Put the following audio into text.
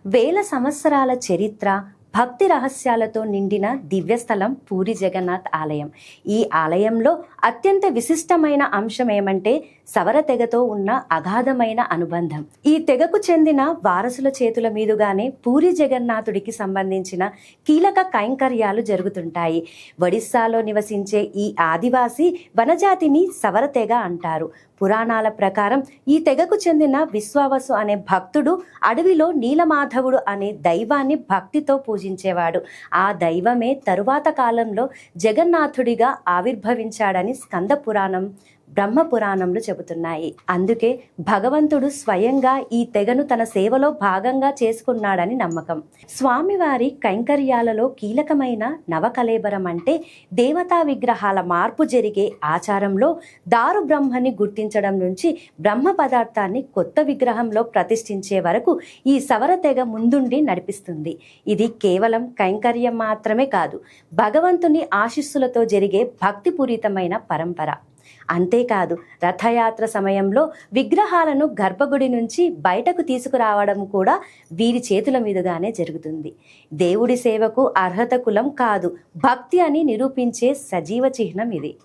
వేల సంవత్సరాల చరిత్ర, భక్తి రహస్యాలతో నిండిన దివ్యస్థలం పూరి జగన్నాథ్ ఆలయం. ఈ ఆలయంలో అత్యంత విశిష్టమైన అంశం ఏమంటే సవర తెగతో ఉన్న అగాధమైన అనుబంధం. ఈ తెగకు చెందిన వారసుల చేతుల మీదుగానే పూరి జగన్నాథుడికి సంబంధించిన కీలక కైంకర్యాలు జరుగుతుంటాయి. ఒడిస్సాలో నివసించే ఈ ఆదివాసీ వనజాతిని సవర తెగ అంటారు. పురాణాల ప్రకారం ఈ తెగకు చెందిన విశ్వావసు అనే భక్తుడు అడవిలో నీలమాధవుడు అనే దైవాన్ని భక్తితో పూజించేవాడు. ఆ దైవమే తరువాత కాలంలో జగన్నాథుడిగా ఆవిర్భవించాడని స్కంద పురాణం, బ్రహ్మ పురాణంలో చెబుతున్నాయి. అందుకే భగవంతుడు స్వయంగా ఈ తెగను తన సేవలో భాగంగా చేసుకున్నాడని నమ్మకం. స్వామివారి కైంకర్యాలలో కీలకమైన నవకలేబరం అంటే దేవతా విగ్రహాల మార్పు జరిగే ఆచారంలో దారు బ్రహ్మని గుర్తించడం నుంచి బ్రహ్మ పదార్థాన్ని కొత్త విగ్రహంలో ప్రతిష్ఠించే వరకు ఈ సవర తెగ ముందుండి నడిపిస్తుంది. ఇది కేవలం కైంకర్యం మాత్రమే కాదు, భగవంతుని ఆశీస్సులతో జరిగే భక్తిపూరితమైన పరంపర. అంతేకాదు, రథయాత్ర సమయంలో విగ్రహాలను గర్భగుడి నుంచి బయటకు తీసుకురావడం కూడా వీరి చేతుల మీదుగానే జరుగుతుంది. దేవుడి సేవకు అర్హత కులం కాదు, భక్తి అని నిరూపించే సజీవ చిహ్నం ఇది.